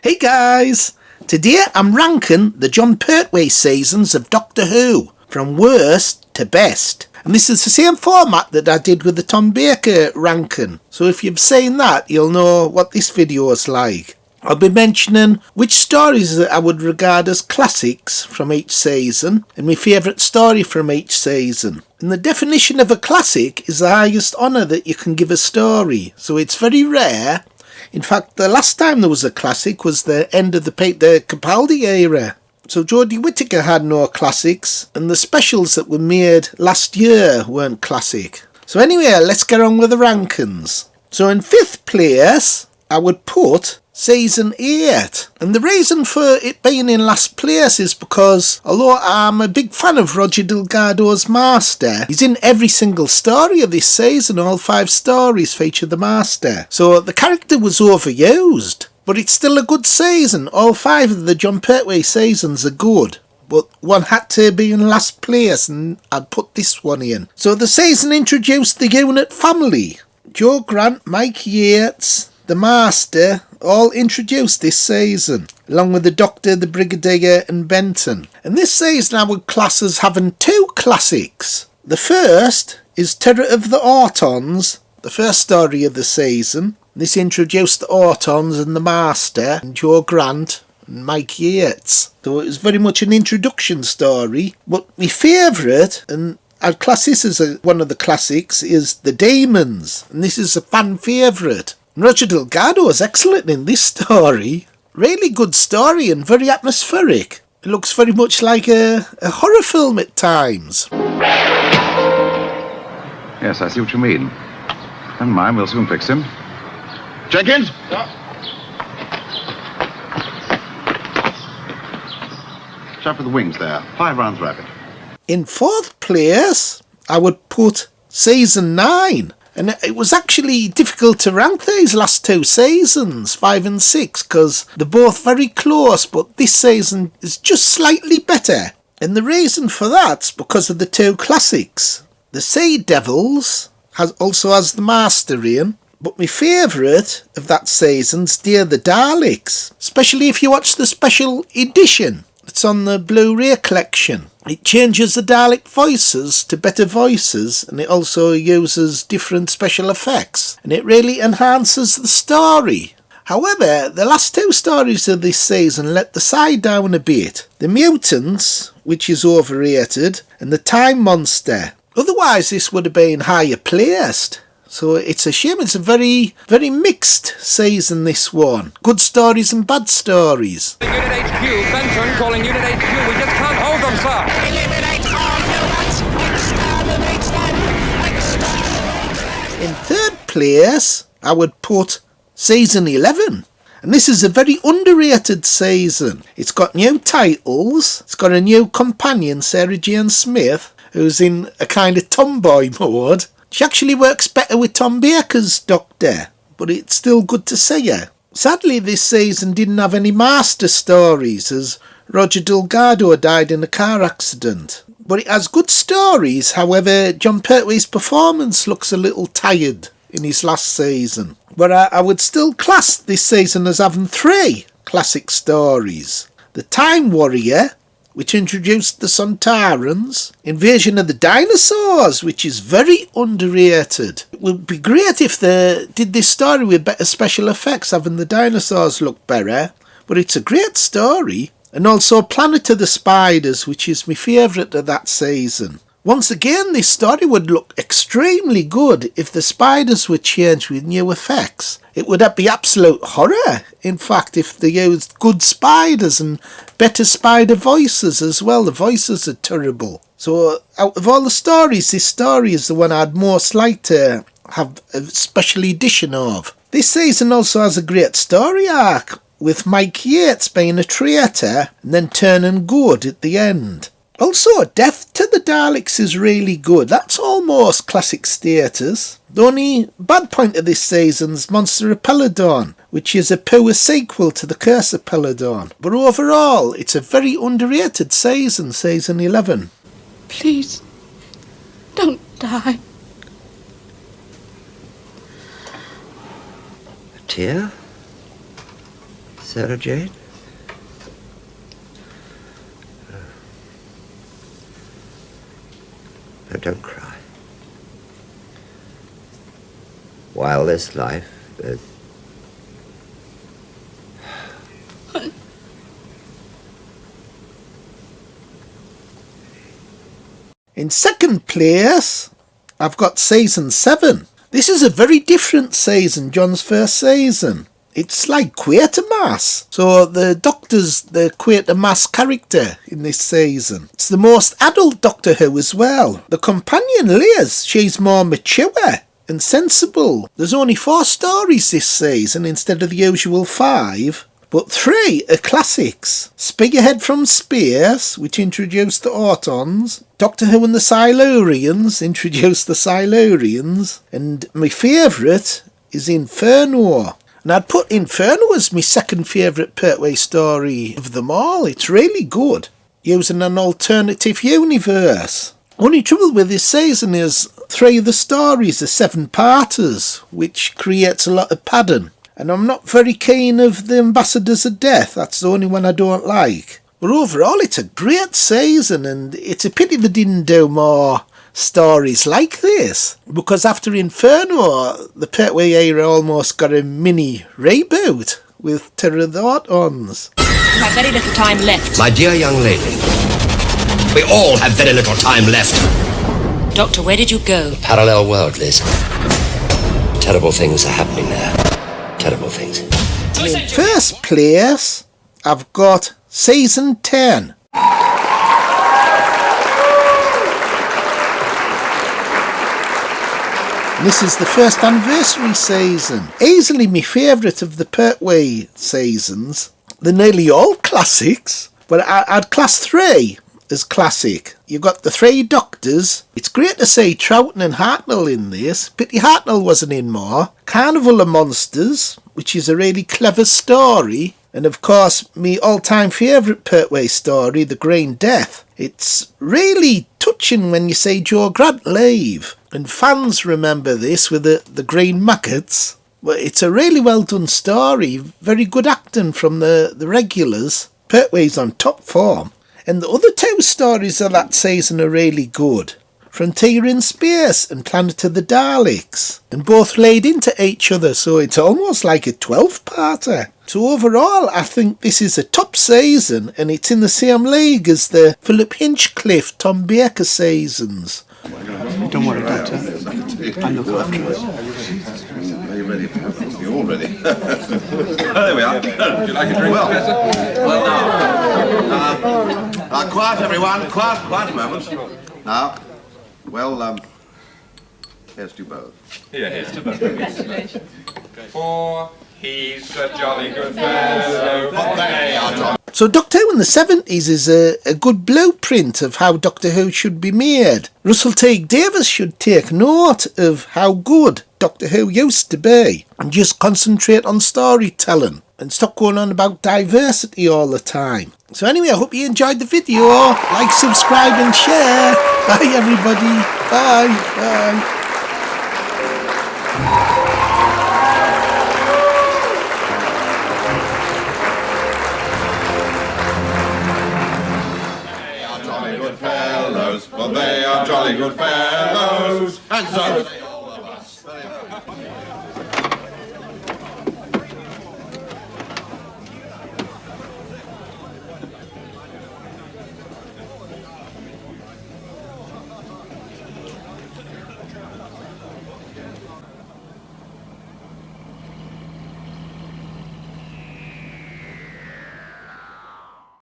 Hey guys! Today I'm ranking the Jon Pertwee seasons of Doctor Who, from worst to best. And this is the same format that I did with the Tom Baker ranking. So if you've seen that, you'll know what this video is like. I'll be mentioning which stories that I would regard as classics from each season, and my favourite story from each season. And the definition of a classic is the highest honour that you can give a story, so it's very rare. In fact, the last time there was a classic was the end of the Capaldi era. So Jodie Whittaker had no classics, and the specials that were made last year weren't classic. So anyway, let's get on with the rankings. So in 5th place, I would put Season 8. And the reason for it being in last place is because, although I'm a big fan of Roger Delgado's Master, he's in every single story of this season. All 5 stories feature the Master. So the character was overused, but it's still a good season. All 5 of the Jon Pertwee seasons are good, but one had to be in last place, and I'd put this one in. So the season introduced the unit family. Joe Grant, Mike Yates, the Master, all introduced this season, along with the Doctor, the Brigadier and Benton. And this season I would class as having 2 classics. The first is Terror of the Autons, the first story of the season. This introduced the Autons and the Master and Joe Grant and Mike Yates. So it was very much an introduction story. But my favourite, and I'd class this as one of the classics, is The Demons. And this is a fan favourite. Roger Delgado is excellent in this story. Really good story and very atmospheric. It looks very much like a horror film at times. Yes, I see what you mean. Never mind, we'll soon fix him. Jenkins? Yeah. Shot for the wings there. 5 rounds rapid. In 4th place, I would put Season 9. And it was actually difficult to rank these last 2 seasons, 5 and 6, because they're both very close, but this season is just slightly better. And the reason for that's because of the 2 classics. The Sea Devils also has the Master in, but my favourite of that season's Dear the Daleks, especially if you watch the special edition. It's on the Blu-ray collection. It changes the Dalek voices to better voices, and it also uses different special effects, and it really enhances the story. However, the last 2 stories of this season let the side down a bit. The Mutants, which is overrated, and the Time Monster. Otherwise this would have been higher placed. So it's a shame. It's a very, very mixed season, this one. Good stories and bad stories. Unit HQ, Benton calling Unit HQ. We just can't hold them, sir. Eliminate all humans! Exterminate them! In 3rd place, I would put Season 11. And this is a very underrated season. It's got new titles. It's got a new companion, Sarah Jane Smith, who's in a kind of tomboy mode. She actually works better with Tom Baker's Doctor, but it's still good to see her. Sadly, this season didn't have any Master stories, as Roger Delgado died in a car accident. But it has good stories. However, Jon Pertwee's performance looks a little tired in his last season. But I would still class this season as having 3 classic stories. The Time Warrior, which introduced the Sontarans. Invasion of the Dinosaurs, which is very underrated. It would be great if they did this story with better special effects, having the dinosaurs look better, but it's a great story. And also Planet of the Spiders, which is my favourite of that season. Once again, this story would look extremely good if the spiders were changed with new effects. It would be absolute horror, in fact, if they used good spiders and better spider voices as well. The voices are terrible. So out of all the stories, this story is the one I'd most like to have a special edition of. This season also has a great story arc, with Mike Yates being a traitor and then turning good at the end. Also, Death to the Daleks is really good. That's almost classic status. The only bad point of this season's Monster of Peladon, which is a poor sequel to The Curse of Peladon. But overall, it's a very underrated season, season 11. Please, don't die. A tear? Sarah Jane? No, don't cry. While there's life, In second place, I've got season 7. This is a very different season, John's first season. It's like Quatermass. So the Doctor's the Quatermass character in this season. It's the most adult Doctor Who as well. The companion Liz, she's more mature and sensible. There's only 4 stories this season instead of the usual 5. But 3 are classics. Spearhead from Spears, which introduced the Autons. Doctor Who and the Silurians introduced the Silurians. And my favourite is Inferno. And I'd put Inferno as my second favourite Pertwee story of them all. It's really good, using an alternative universe. Only trouble with this season is 3 of the stories are 7-parters, which creates a lot of padding. And I'm not very keen of the Ambassadors of Death. That's the only one I don't like. But overall, it's a great season, and it's a pity they didn't do more stories like this. Because after Inferno, the Pertwee era almost got a mini reboot with Terror of the Autons. You have very little time left. my dear young lady, we all have very little time left. Doctor, where did you go? Parallel world, Liz. Terrible things are happening there. Terrible things. In first place, I've got season 10. This is the first anniversary season. Easily my favourite of the Pertwee seasons. They're nearly all classics, but I'd class 3 as classic. You've got the 3 Doctors. It's great to see Troughton and Hartnell in this. Pity Hartnell wasn't in more. Carnival of Monsters, which is a really clever story. And of course, my all-time favourite Pertwee story, The Green Death. It's really touching when you see Joe Grant leave. And fans remember this with the Green Maggots. But it's a really well done story. Very good acting from the regulars. Pertwee's on top form. And the other 2 stories of that season are really good. Frontier in Space and Planet of the Daleks. And both laid into each other, so it's almost like a 12-parter. So overall, I think this is a top season, and it's in the same league as the Philip Hinchcliffe, Tom Baker seasons. Don't worry, Doctor. I'll look after it. Are you ready? You're all ready. There we are. Would you like a drink, Professor? Well, now, quiet, everyone. Quiet a moment. Now, well, here's to both. Yeah, here's to both. For he's a jolly good fellow. They are jolly. So Doctor Who in the 70s is a good blueprint of how Doctor Who should be made. Russell T Davies should take note of how good Doctor Who used to be and just concentrate on storytelling and stop going on about diversity all the time. So anyway, I hope you enjoyed the video. Like, subscribe and share. Bye everybody. Bye. Bye. Jolly good fellows, for they are jolly good fellows. And so